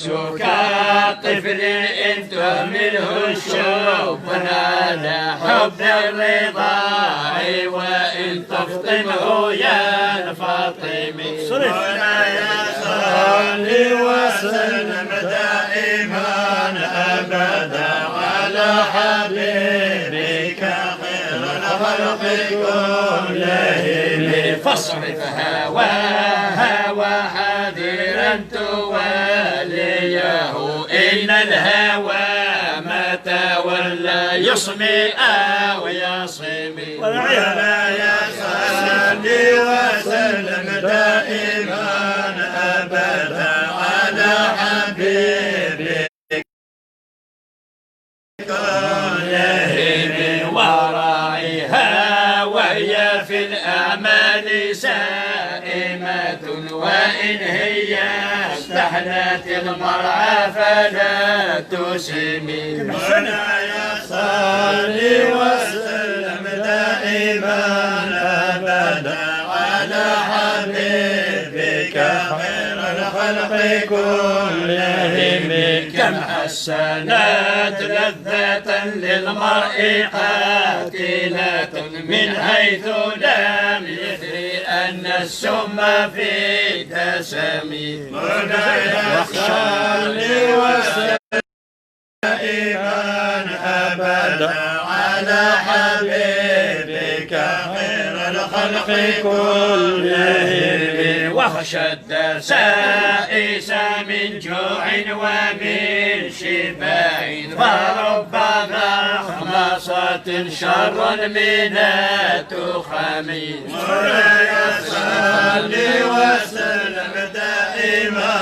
كطفل إن تهمله الشوق على حب الرضاع، وإن تفطمه يا الفاطمي مولاي صل وسلم دائما أبدا على حبيبك خير الخلق كلهم. فاصرف هواها وحذرا توليه، إن الهوى ما تولى يصمي أو يصمي. مولاي صل وسلم دائما أبدا على حبيبك كلهم. وراعيها وهي في الأعمال سائمة، وإن هي استحلت المرعى فلا تسمي. مولاي صل وسلم دائما أبدا على حبيبك خير الخلق كلهم. كم حسنت لذة للمرء قاتلة، من حيث لم يدري أن السم في دسمي. مولاي صل وسلم دائما أبدا على حبيبك خير الخلق كلهم. واخشى الدسائس من جوع ومن شباع، فرب مخمصة شر من التخم. مولاي صل وسلم دائما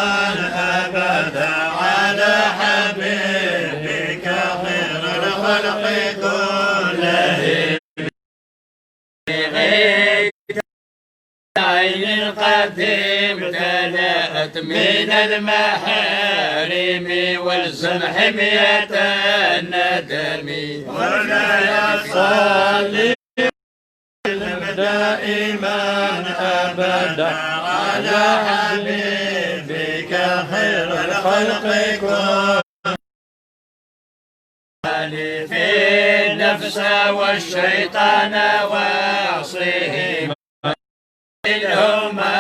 أبدا على حبيبك خير الخلق كلهم. عين قد امتلأت من المحارم والزمح حمية الندم. مولاي صل وسلم دائما أبدا على حبيبك خير الخلق كلهم. في النفس والشيطان واعصهم، إنهما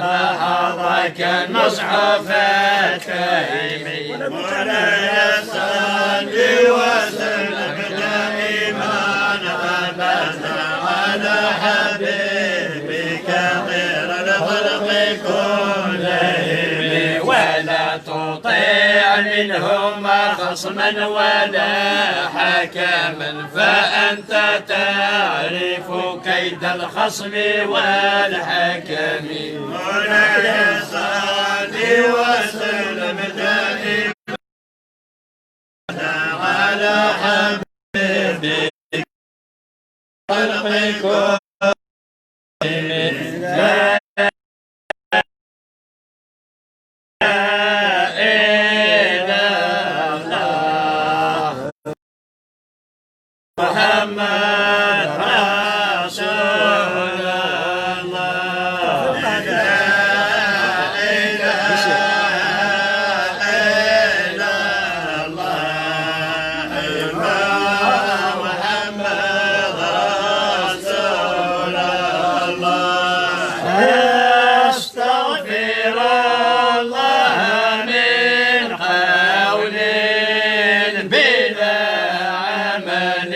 ما حظك النصح فاتهم. مولاي صل وسلم دائما أبدا على حبيبك خير الخلق كلهم. ولا تطيع منهما خصما ولا حكما، فأنت تعرف كيد الخصم والحكم. مولاي صل وسلم دائما على حبيبك خلق كلهم. محمد رسول الله. لا إله إلا الله محمد رسول الله. أستغفر الله من قول بلا عمل،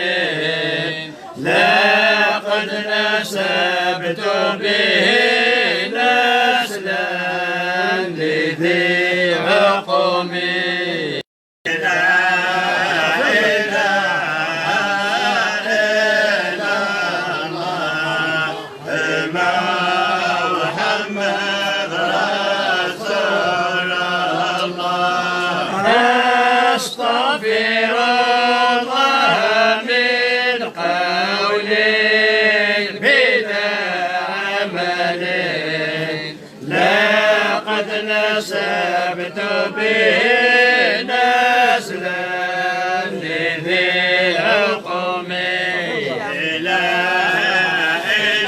لقد نسبت به نسلا لذي عقم. لا إله إلا الله محمد رسول الله. أستغفر الله من قول بلا عمل، لقد نسبت به نسلا لذي عقم. لا إله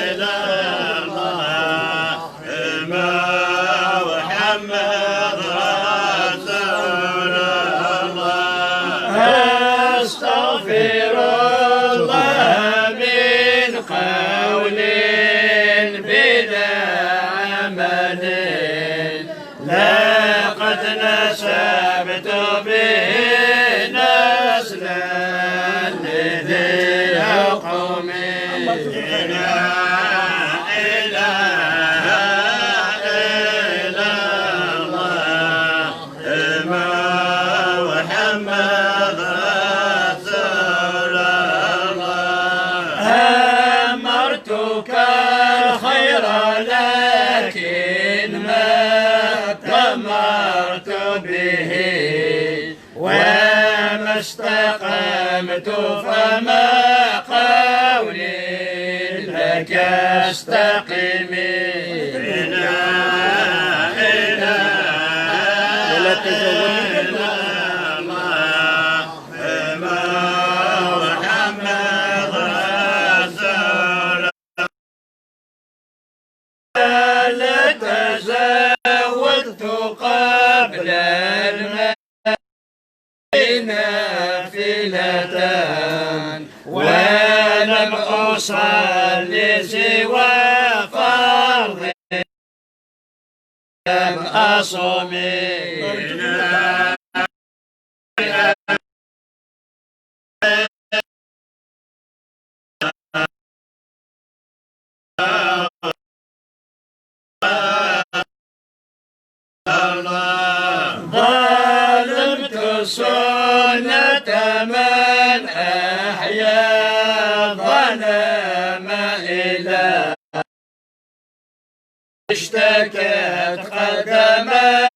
إلا الله لقد نسبت به نسلا لذي القوم أمرتك الخير لكن ما أمرت به وما استقمت فما قولي لك استقمي ولا تزودني قبل الماء نافلة ولم أصلي سوى فرض لم أصم ظلمت سنة من أحيا ظلم إلى اشتكت قدمي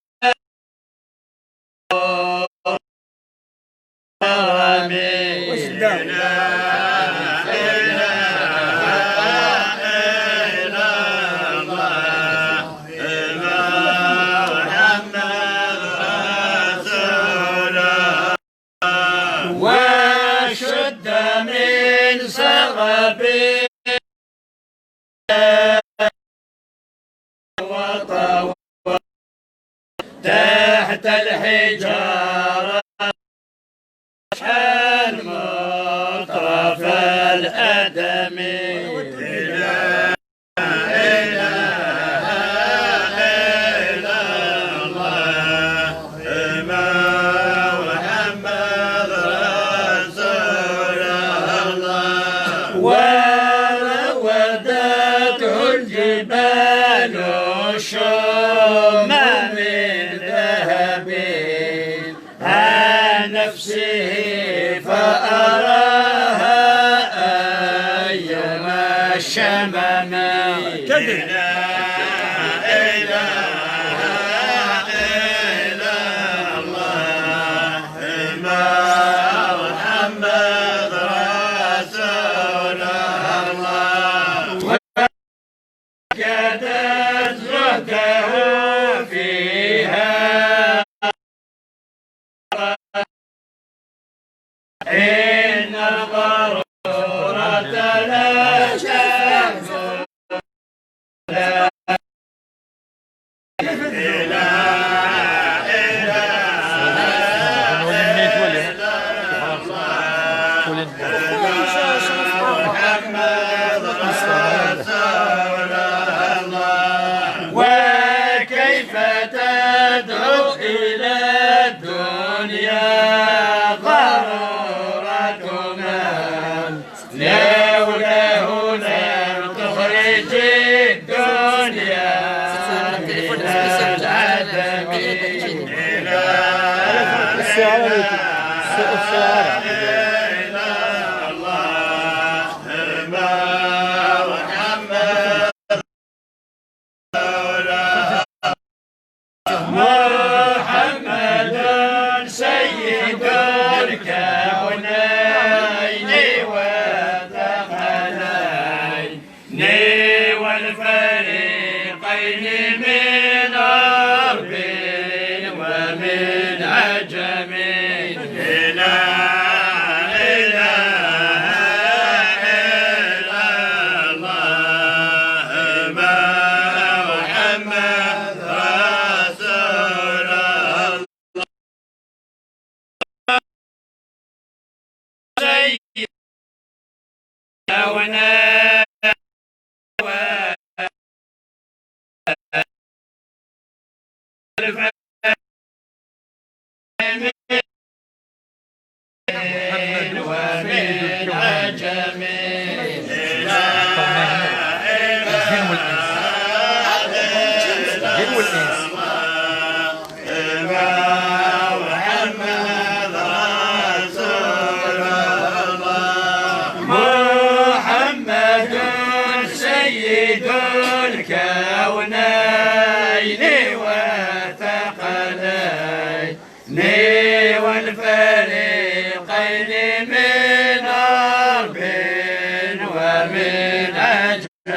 وشد من سغبي تحت الحجارة المطرف الأدمي وودته الجبال الشم من ذهب عن نفسه فأراها أيما الشمم كادت زهده فيها إن الضرورة لا تهزم وكيف تدعو إلى الدنيا ضرورة من لوله لم تخرج الدنيا من العدم محمد سيد الكونين والثقلين والفريقين من أرض ومن عجم لا إله إلا الله محمد رسول الله سيدنا محمد رسول الله محمد سيد الكونين وثقلين والفريقين من أرب ومن عجم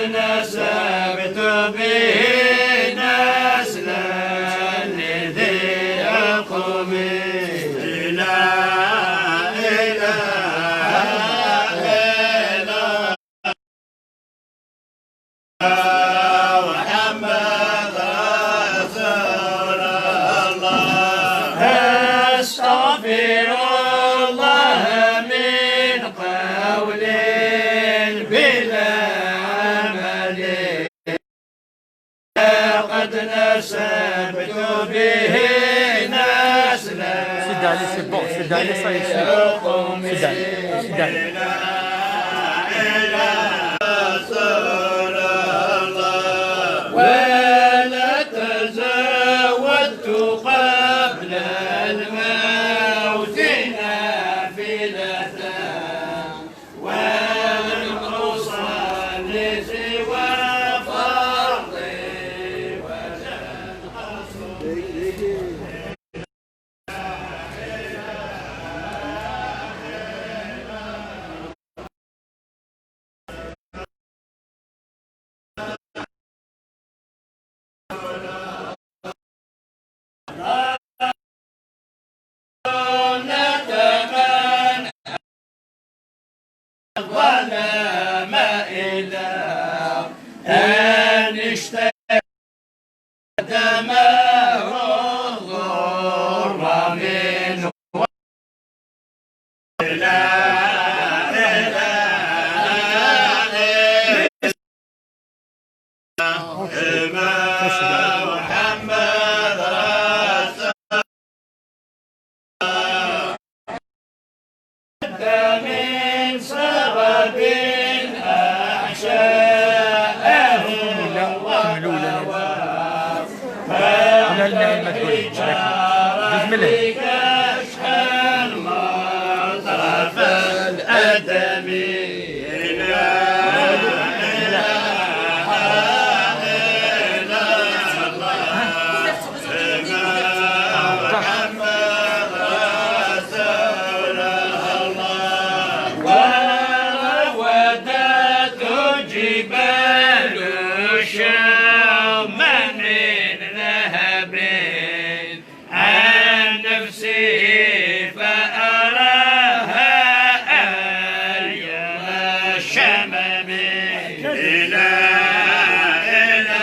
نسبت به نسلا لذي القوم لا إله إلا محمد رسول الله أستغفر الله من قول بلا قد نسبت به نسلا C'est d'aller, c'est bon, c'est d'aller, ça y est, c'est d'aller, c'est d'aller. ولا تزودت قبل الموت نافلة ولم أصلي سوى فرضي ولا ما إلا أن اشتد دمه الضر منه لا إله إلا محمد رسول من سبب أحشاءه كشح المطرف الأدمي لا إله إلا الله محمد رسول الله وودت جبال الشام من ذهب عن نفسه فأراها أيام الشمم لا إله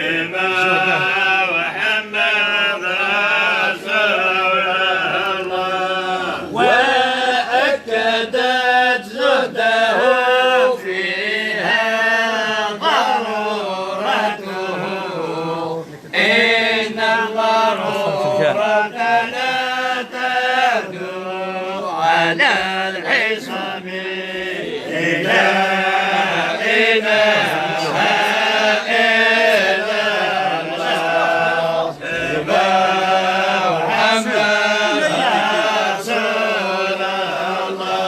إلا محمد رسول الله وأكدت زهده فيها ضرورته إن الضرورة لا تدور على العصم لا إله إلا الله محمد رسول الله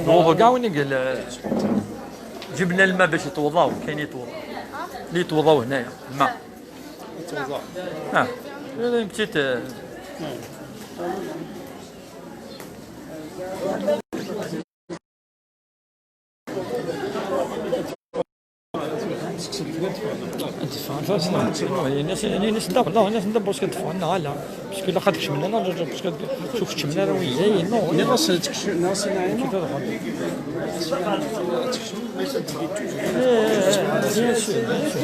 هو كاع وين قال جبنا الماء باش يتوضاو، كاين يتوضاو اللي يتوضاو هنايا الماء يتوضا. بتيت الناس ندبر الناس ندبر واش كتدفعوا لنا لا باسكو الا خدتش مننا باسكو شوف شمنا راه وين جايين نو ناس تكشف ناس نايمه.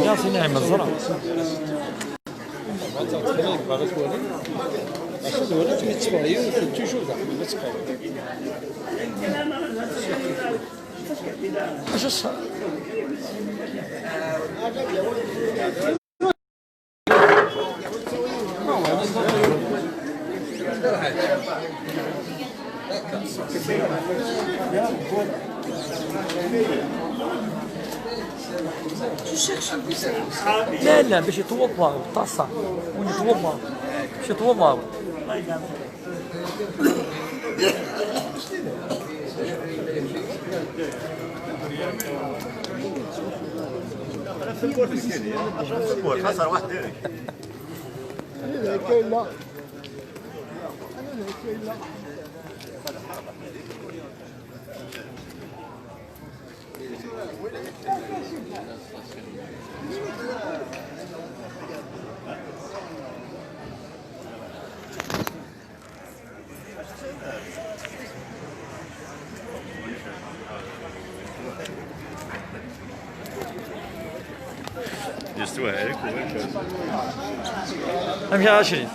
ناس ناعم الزرع ولات متبايو توجور كاع ما تقاو. اش الصح لا لا باش يتوضاو طاسه وين يتوضاو باش يتوضاو خسر واحد ديريك. كاين لا يستوى هيك. امشي 20